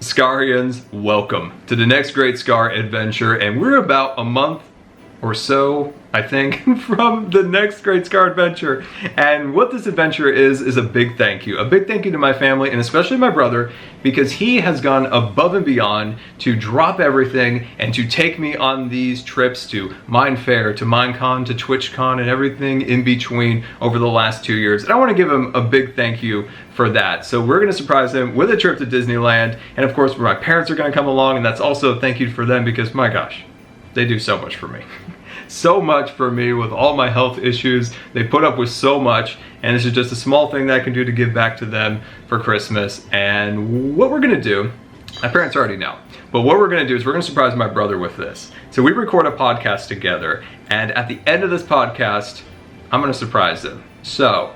Scarians, welcome to the next great Scar adventure, and we're about a month or so, I think, from the next great Scar adventure. And what this adventure is a big thank you. A big thank you to my family, and especially my brother, because he has gone above and beyond to drop everything and to take me on these trips to Mine Fair, to Minecon, to TwitchCon, and everything in between over the last 2 years. And I want to give him a big thank you for that. So we're gonna surprise him with a trip to Disneyland, and of course my parents are gonna come along, and that's also a thank you for them because my gosh, they do so much for me. So much for me with all my health issues. They put up with so much, and this is just a small thing that I can do to give back to them for Christmas. And what we're gonna do, my parents already know, but what we're gonna do is we're gonna surprise my brother with this. So we record a podcast together, and at the end of this podcast, I'm gonna surprise him. So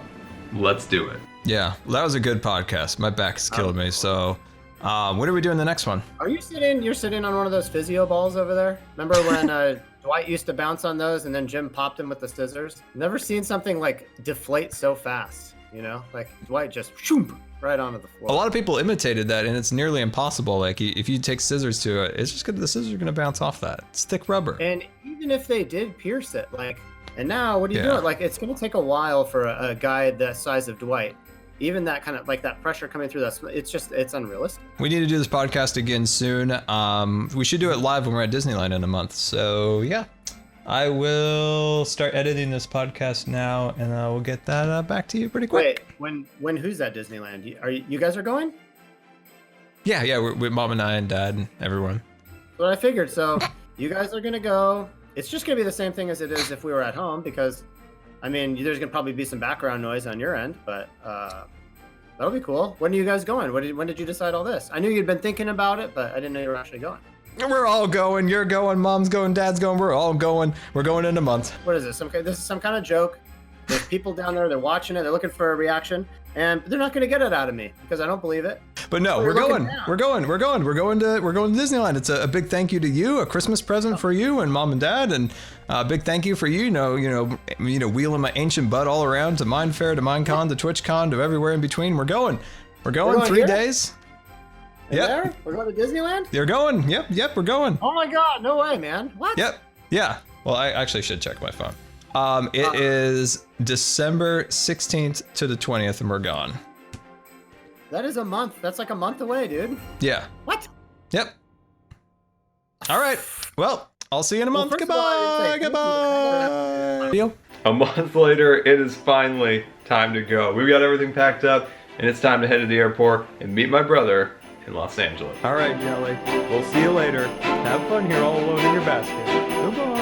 let's do it. Yeah, that was a good podcast. My back's killing me, so what are we doing the next one? Are you sitting, you're sitting on one of those physio balls over there? Remember when Dwight used to bounce on those and then Jim popped him with the scissors? Never seen something like deflate so fast, you know? Like Dwight just shoom, right onto the floor. A lot of people imitated that, and it's nearly impossible. Like if you take scissors to it, it's just gonna, the scissors are gonna bounce off that. It's thick rubber. And even if they did pierce it, like, and now what do you do? Like it's gonna take a while for a guy the size of Dwight. Even that kind of like that pressure coming through that, it's unrealistic. We need to do this podcast again soon. We should do it live when we're at Disneyland in a month. So yeah, I will start editing this podcast now, and I will get that back to you pretty quick. Wait, when who's at Disneyland? Are you guys are going? Yeah, we're with Mom and I and Dad and everyone. That's what I figured. So you guys are gonna go. It's just gonna be the same thing as it is if we were at home, because I mean, there's gonna probably be some background noise on your end, but that'll be cool. When are you guys going? When did you decide all this? I knew you'd been thinking about it, but I didn't know you were actually going. We're all going. You're going. Mom's going. Dad's going. We're all going. We're going in a month. What is this? This is some kind of joke. There's people down there. They're watching it. They're looking for a reaction, and they're not gonna get it out of me because I don't believe it. But no, we're going. We're going to Disneyland. It's a big thank you to you, a Christmas present for you and Mom and Dad, and a big thank you for you know, wheeling my ancient butt all around to Mine Fair, to Minecon, to TwitchCon, to everywhere in between. We're going 3 days. Yep. We're going to Disneyland? You're going. Yep, we're going. Oh my God, no way, man. What? Yep. Yeah. Well, I actually should check my phone. It is December 16th to the 20th, and we're gone. That is a month. That's like a month away, dude. Yeah. What? Yep. All right. Well, I'll see you in a month. Goodbye. Goodbye. A month later, it is finally time to go. We've got everything packed up, and it's time to head to the airport and meet my brother in Los Angeles. All right, Jelly. We'll see you later. Have fun here all alone in your basket. Goodbye.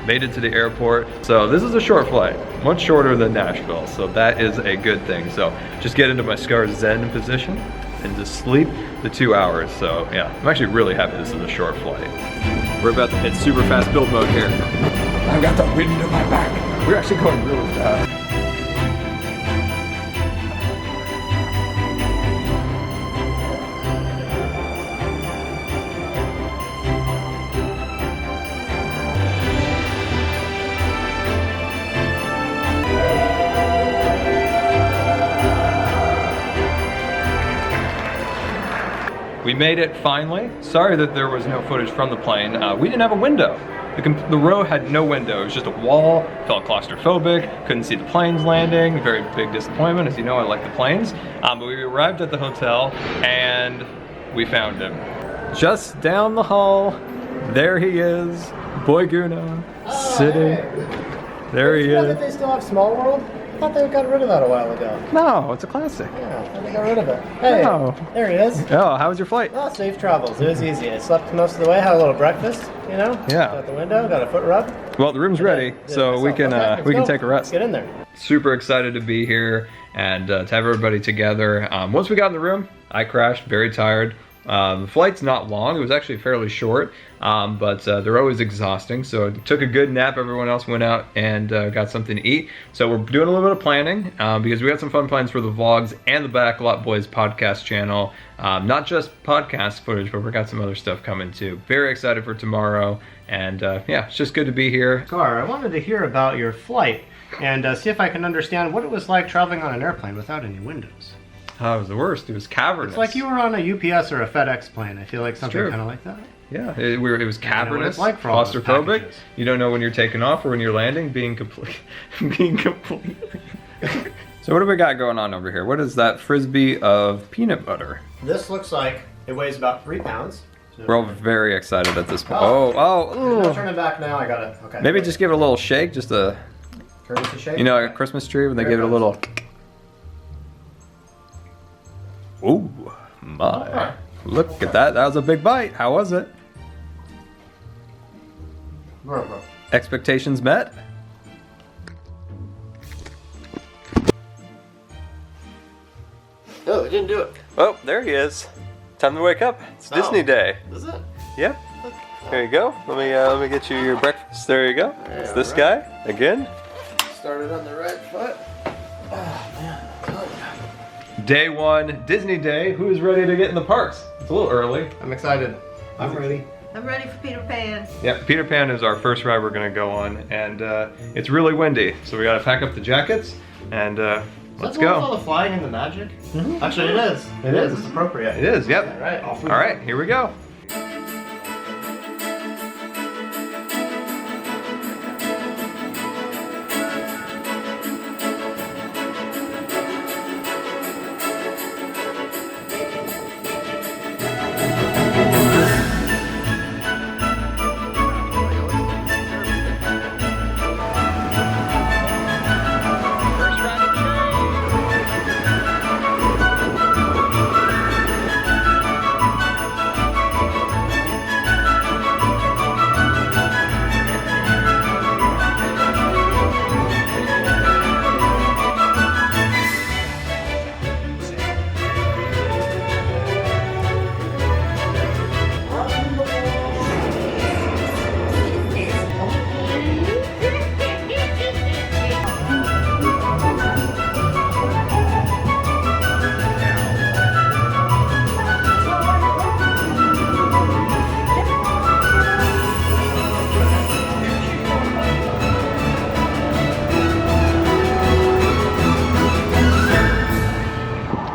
Made it to the airport. So this is a short flight, much shorter than Nashville. So that is a good thing. So just get into my Scar Zen position and just sleep the 2 hours. So yeah, I'm actually really happy this is a short flight. We're about to hit super fast build mode here. I've got the wind in my back. We're actually going really fast. We made it finally. Sorry that there was no footage from the plane. We didn't have a window. The row had no window. It was just a wall. Felt claustrophobic. Couldn't see the planes landing. Very big disappointment. As you know, I like the planes. But we arrived at the hotel and we found him. Just down the hall. There he is. Boy Guna. Sitting. Hey. There he is. They still have Small World? I thought they got rid of that a while ago. No, it's a classic. Yeah, I thought they got rid of it. Hey, there he is. Oh, how was your flight? Oh, safe travels. It was easy. I slept most of the way, had a little breakfast, you know? Yeah. Out the window, got a foot rub. Well, the room's ready, so we can take a rest. Let's get in there. Super excited to be here and to have everybody together. Once we got in the room, I crashed, very tired. The flight's not long. It was actually fairly short, but they're always exhausting. So I took a good nap. Everyone else went out and got something to eat. So we're doing a little bit of planning because we got some fun plans for the vlogs and the Backlot Boys podcast channel. Not just podcast footage, but we got some other stuff coming too. Very excited for tomorrow. And yeah, it's just good to be here. Scar, I wanted to hear about your flight and see if I can understand what it was like traveling on an airplane without any windows. Oh, it was the worst. It was cavernous. It's like you were on a UPS or a FedEx plane. I feel like something kind of like that. Yeah, it was cavernous, like for all those claustrophobic. packages. You don't know when you're taking off or when you're landing. Being complete. So what do we got going on over here? What is that frisbee of peanut butter? This looks like it weighs about 3 pounds. We're all very excited at this point. No, turn it back now. I got it. Okay. Maybe just give it a little shake, just a, turn it to shake. you know, a Christmas tree when they Here give it it a goes. little. Ooh, my! Look at that. That was a big bite. How was it? Expectations met? Oh, it didn't do it. Oh, there he is. Time to wake up. It's Disney Day. Is it? Yep. There you go. Let me get you your breakfast. There you go. It's this guy again. Started on the right foot. Day 1, Disney Day. Who is ready to get in the parks? It's a little early. I'm excited. I'm ready. I'm ready for Peter Pan. Yeah, Peter Pan is our first ride we're gonna go on, and it's really windy, so we gotta pack up the jackets and let's go. All the flying and the magic. Actually, it is. It is. It's appropriate. It is. Yep. All right. Off we All go. right, here we go.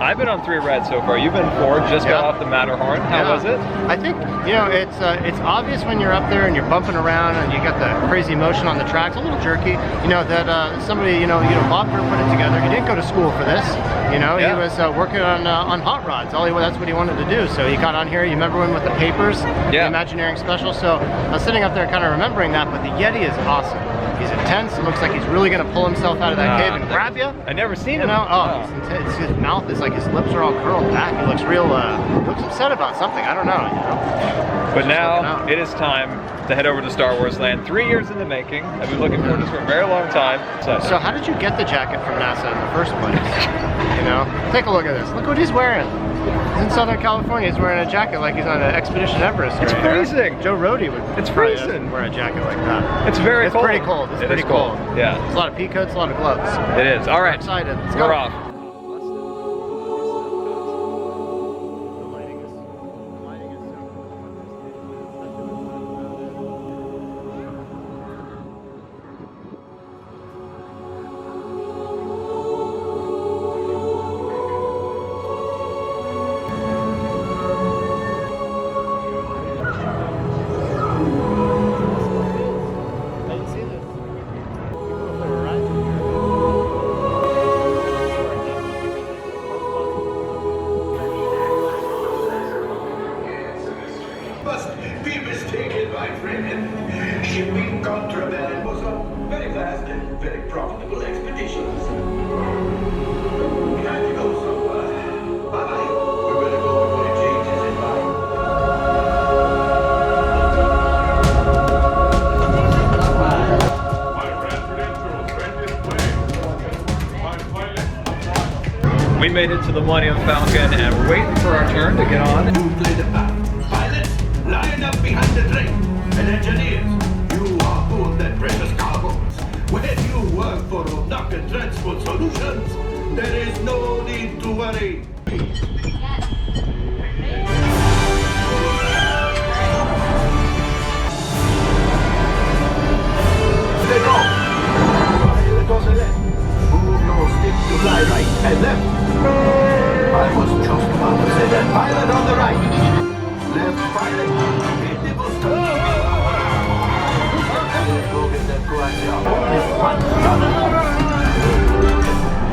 I've been on 3 rides so far. You've been 4. Just got off the Matterhorn. How was it? I think, you know, it's obvious when you're up there and you're bumping around and you got the crazy motion on the tracks, a little jerky, you know, that somebody, Bob Burr put it together. He didn't go to school for this, you know, he was working on hot rods. That's what he wanted to do. So he got on here, you remember him with the papers, the Imagineering special. So I was sitting up there kind of remembering that, but the Yeti is awesome. He's intense. It looks like he's really going to pull himself out of that cave and grab you. I never seen You him. know, he's intense. His mouth is like, his lips are all curled back. He looks real, looks upset about something. I don't know, you know. But now it is time to head over to Star Wars Land. 3 years in the making. I've been looking forward to this for a very long time. So how did you get the jacket from NASA in the first place? You know, take a look at this. Look what he's wearing. He's in Southern California. He's wearing a jacket like he's on an Expedition Everest. It's freezing. Joe Rohde would. It's probably freezing. Wear a jacket like that. It's very It's cold. pretty cold. It's pretty cold. Yeah. There's a lot of pea coats, a lot of gloves. It is. All right. I'm excited. Let's We're go. off. Must be mistaken, my friend. Shipping contraband was a very vast and very profitable expedition. We had to go, so bye-bye. We're gonna go before it changes in mind. My red credentials ready to play. My pilot. We made it to the Millennium Falcon and we're waiting for our turn to get on. Play the path. Pilots, line up behind the train. And engineers, you are hold that precious cargo. When you work for Rocket Transport Solutions, there is no need to worry. They go. Pilot goes left. Move your stick to fly right and left. I was just about to say that. Pilot on the right. Left pilot. Hit the booster. Go get that crash out.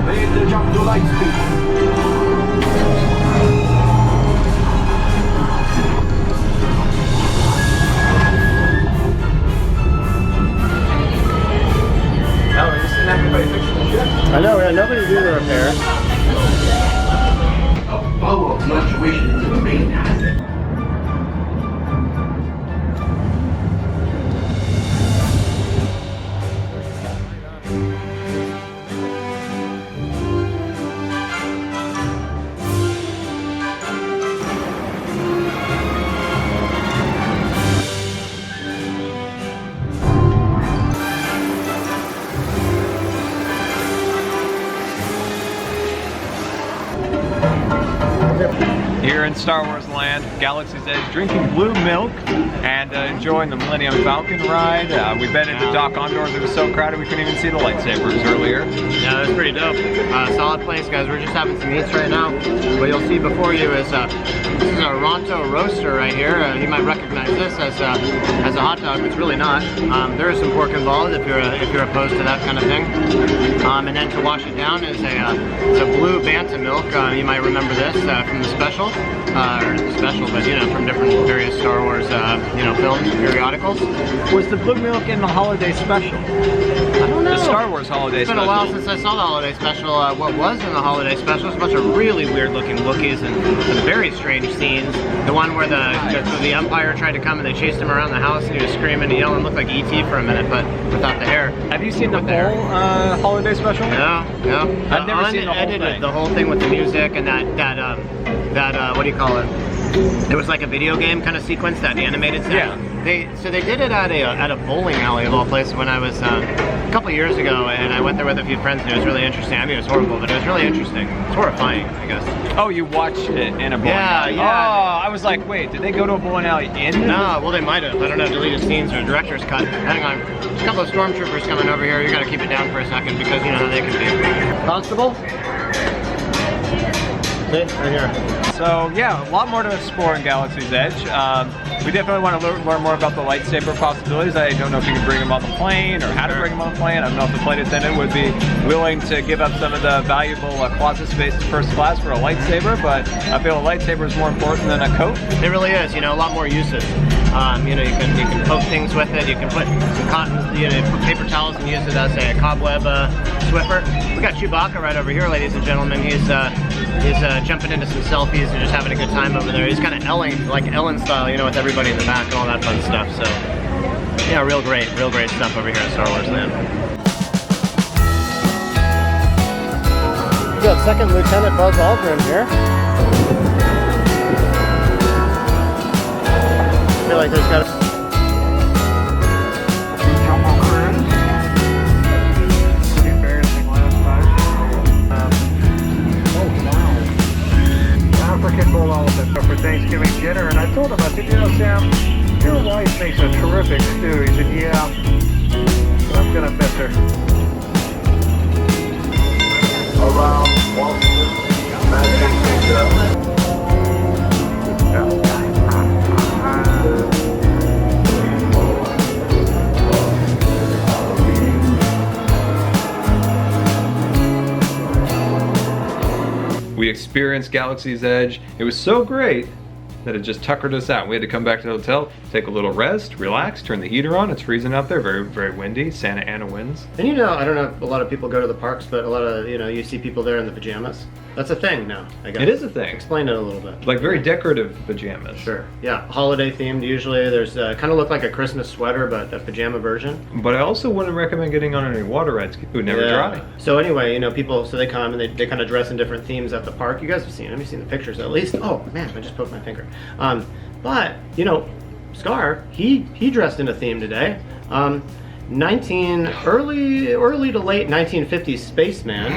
Made the jump to light speed. I know, yeah, nobody's doing the repair. A power fluctuation in the main hazard. Here in Star Wars land, Galaxy's Edge, drinking blue milk and enjoying the Millennium Falcon ride. We've been into Doc Ondor's. It was so crowded we couldn't even see the lightsabers earlier. Yeah, it was pretty dope. Solid place, guys. We're just having some eats right now. What you'll see before you is this is a Ronto roaster right here. You might recognize this as a hot dog, but it's really not. There is some pork involved if you're opposed to that kind of thing. And then to wash it down is it's a blue Banta milk. You might remember this from the special. Or the special, but you know, from different various Star Wars, you know, films, periodicals. Was the blue milk in the holiday special? I don't know. The Star Wars holiday It's been special. a while since I saw the holiday special. What was in the holiday special is a bunch of really weird looking Wookiees and some very strange scenes. The one where the Empire tried to come and they chased him around the house and he was screaming and yelling, looked like E.T. for a minute, but without the hair. Have you seen the With hair. whole holiday special? No. I've never seen the whole Unedited, thing. the whole thing with the music and that what do you call it? It was like a video game kind of sequence, that animated stuff. Yeah. They did it at a bowling alley of all places when I was a couple years ago, and I went there with a few friends and it was really interesting. I mean, it was horrible, but it was really interesting. It's horrifying, I guess. Oh, you watched it in a bowling alley? Yeah. Oh, I was like, wait, did they go to a bowling alley in? No, well they might have. I don't know, deleted scenes or director's cut. Hang on. There's a couple of stormtroopers coming over here. You gotta keep it down for a second because you know how they can be. Constable? See, right here. So yeah, a lot more to explore in Galaxy's Edge. We definitely want to learn more about the lightsaber possibilities. I don't know if you can bring them on the plane or how to bring them on the plane. I don't know if the flight attendant would be willing to give up some of the valuable closet space in first class for a lightsaber, but I feel a lightsaber is more important than a coat. It really is, you know, a lot more uses. You know, you can poke things with it. You can put some cotton, you know, put paper towels and use it as a cobweb Swiffer. We got Chewbacca right over here, ladies and gentlemen. He's jumping into some selfies and just having a good time over there. He's kind of like Ellen style, you know, with everybody in the back and all that fun stuff. So, yeah, real great stuff over here in Star Wars Land. We got Second Lieutenant Buzz Aldrin here. I feel like there's got to... African bull elephant for Thanksgiving dinner, and I told him, I said, you know, Sam, your wife makes a terrific stew. He said, yeah, I'm gonna miss her. Around Washington, Magic We experienced Galaxy's Edge. It was so great that had just tuckered us out. We had to come back to the hotel, take a little rest, relax, turn the heater on. It's freezing out there, very, very windy. Santa Ana winds. And you know, I don't know if a lot of people go to the parks, but a lot of, you know, you see people there in the pajamas. That's a thing now, I guess. It is a thing. Explain it a little bit. Like very decorative pajamas. Sure. Yeah, holiday themed usually. There's kind of look like a Christmas sweater, but a pajama version. But I also wouldn't recommend getting on any water rides. It would never dry. So anyway, you know, people, so they come and they kind of dress in different themes at the park. You guys have seen them. You've seen the pictures at least. Oh man, I just poked my finger. But you know, Scar, he dressed in a theme today. Early to late 1950s spaceman.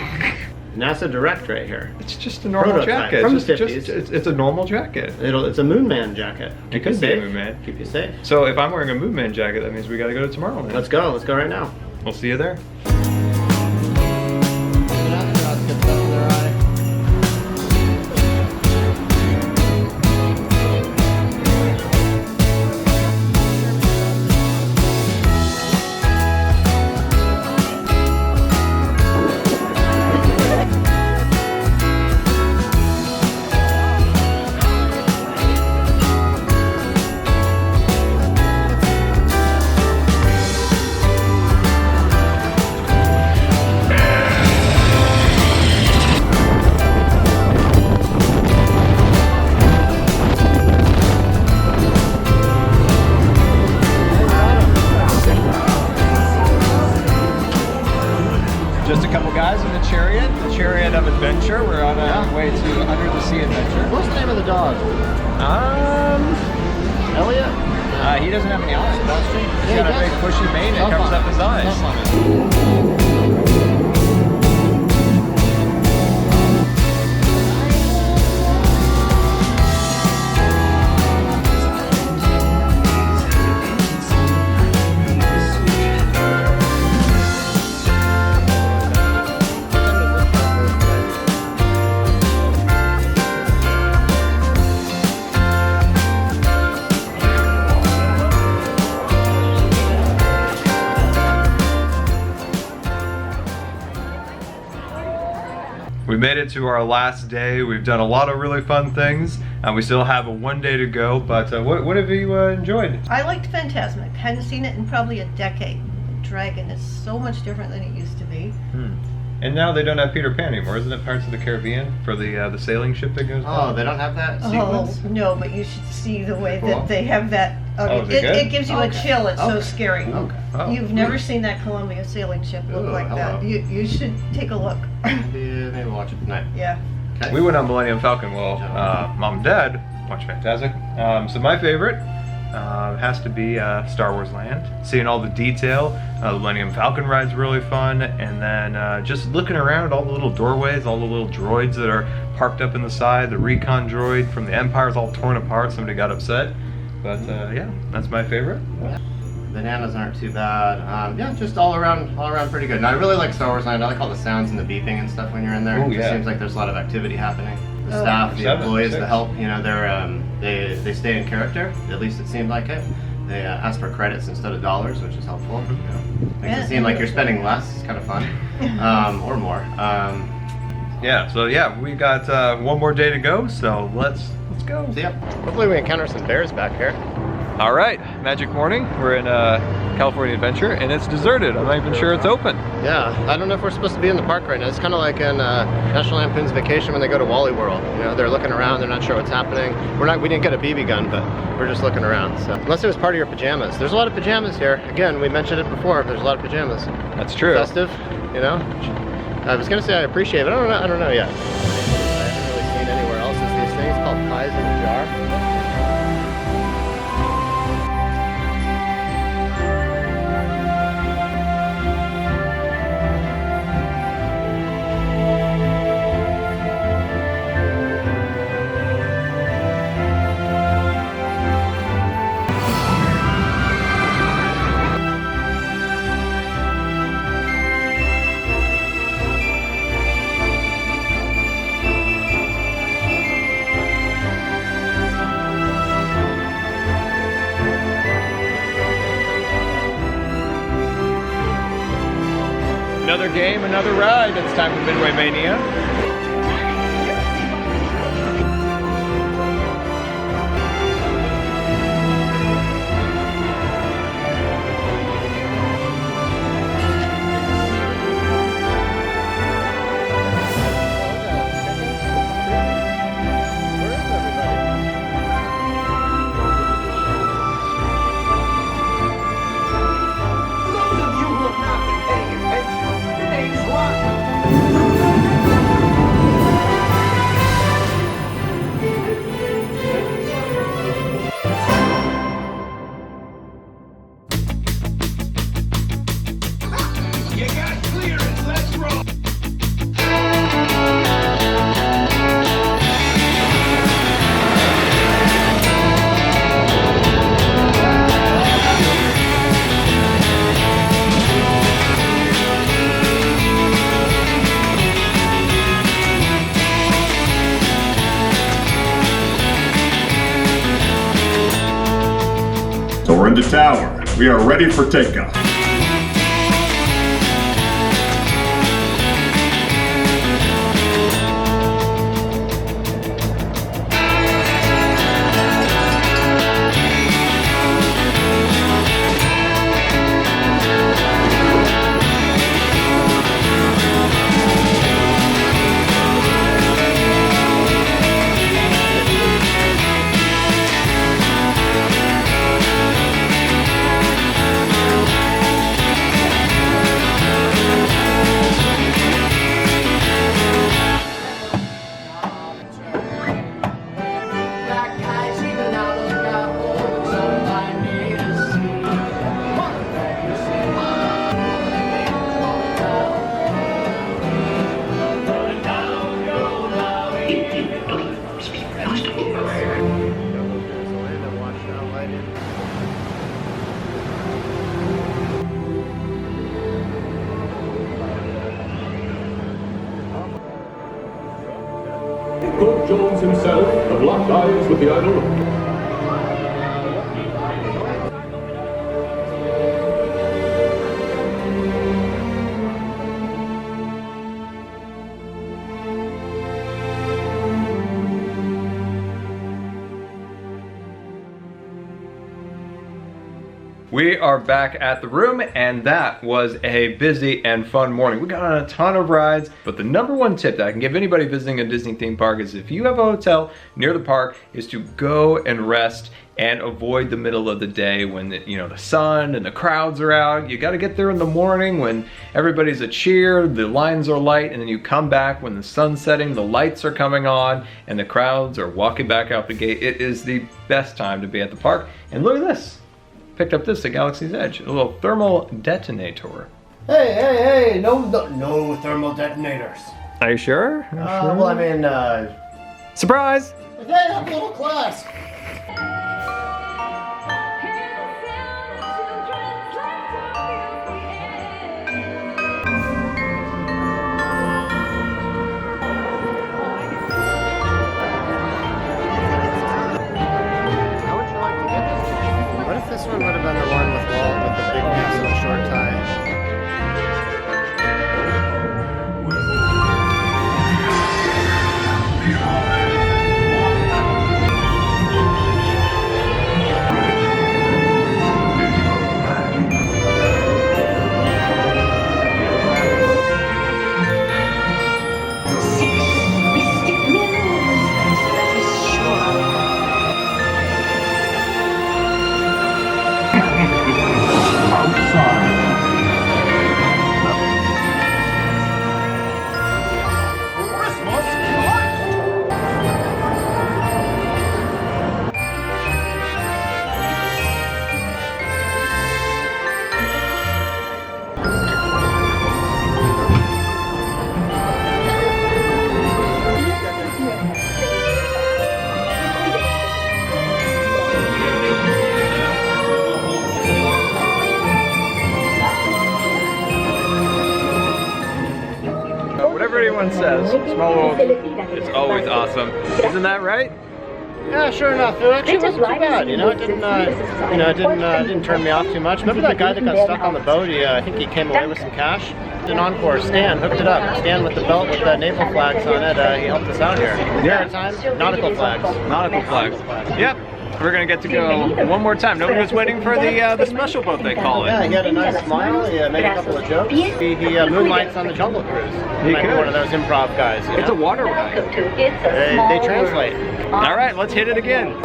NASA Direct right here. It's just a normal Prototype jacket. from It's the just, 50s. it's a normal jacket. It's a Moon Man jacket. It could be a Moon Man. Keep you safe. So if I'm wearing a Moon Man jacket, that means we gotta go to Tomorrowland. Let's go. Let's go right now. We'll see you there. Just a couple guys in the chariot of adventure. We're on our way to Under the Sea Adventure. What's the name of the dog? Elliot? He doesn't have any eyes. He's Yeah, got a big bushy mane that covers up his eyes. We made it to our last day. We've done a lot of really fun things. We still have one day to go, but what have you enjoyed? I liked Phantasmic. Hadn't seen it in probably a decade. The Dragon is so much different than it used to be. And now they don't have Peter Pan anymore, isn't it? Pirates of the Caribbean for the sailing ship that goes by? Oh, they don't have that sequence? Oh, no, but you should see the way that they have that. Oh, is it good? It gives you a chill. It's so Okay. scary. Okay. Oh. You've never seen that Columbia sailing ship look Ooh, like that. hello. You should take a look. Maybe we'll watch it tonight. Yeah. Okay. We went on Millennium Falcon. Well, Mom and Dad watched Fantastic. So my favorite has to be Star Wars Land. Seeing all the detail. The Millennium Falcon ride's really fun. And then just looking around all the little doorways, all the little droids that are parked up in the side. The recon droid from the Empire's all torn apart. Somebody got upset. But yeah, that's my favorite. Bananas aren't too bad. Yeah, just all around pretty good. And I really like Star Wars Land. I like all the sounds and the beeping and stuff when you're in there. Oh, It just yeah. seems like there's a lot of activity happening. The Oh. staff, the 7, employees, 6. the help, you know, they stay in character. At least it seemed like it. They ask for credits instead of dollars, which is helpful. You know, makes Yeah. it seem like you're spending less. It's kind of fun, or more. Yeah, so yeah, we got one more day to go, so let's go. So yeah, hopefully we encounter some bears back here. All right, magic morning. We're in California Adventure, and it's deserted. I'm not even sure it's open. Yeah, I don't know if we're supposed to be in the park right now. It's kind of like in National Lampoon's Vacation when they go to Wally World. You know, they're looking around, they're not sure what's happening. We didn't get a BB gun, but we're just looking around. So unless it was part of your pajamas. There's a lot of pajamas here. Again, we mentioned it before, there's a lot of pajamas. That's true. Festive, you know? I was gonna say I appreciate it, but I don't know yet. I haven't really seen anywhere else is these things called pies in a jar. Another game, another ride. It's time for Midway Mania. We're in the tower. We are ready for takeoff. Cook Jones himself, the black eyes with the idol. We are back at the room, and that was a busy and fun morning. We got on a ton of rides, but the number one tip that I can give anybody visiting a Disney theme park is if you have a hotel near the park is to go and rest and avoid the middle of the day when the sun and the crowds are out. You got to get there in the morning when everybody's a cheer, the lines are light, and then you come back when the sun's setting, the lights are coming on, and the crowds are walking back out the gate. It is the best time to be at the park. And look at this. Picked up this at Galaxy's Edge, a little thermal detonator. Hey, no thermal detonators. Are you sure? Well, I mean, Surprise! hey, have a little class. This one would have been the one with Walt with the big piece and the short tie. Everyone says Small World is always awesome. Isn't that right? Yeah, sure enough. It actually wasn't too bad. It didn't turn me off too much. Remember that guy that got stuck on the boat? I think he came away with some cash. An encore. Stan hooked it up. Stan with the belt with the naval flags on it. He helped us out here. Maritime, nautical flags. Nautical flags. Yep. We're gonna get to go one more time. Nobody was waiting for the special boat, they call it. Yeah, he had a nice smile. He made a couple of jokes. He moonlights on the Jungle Cruise. He might be one of those improv guys. It's a water ride. They translate. All right, let's hit it again.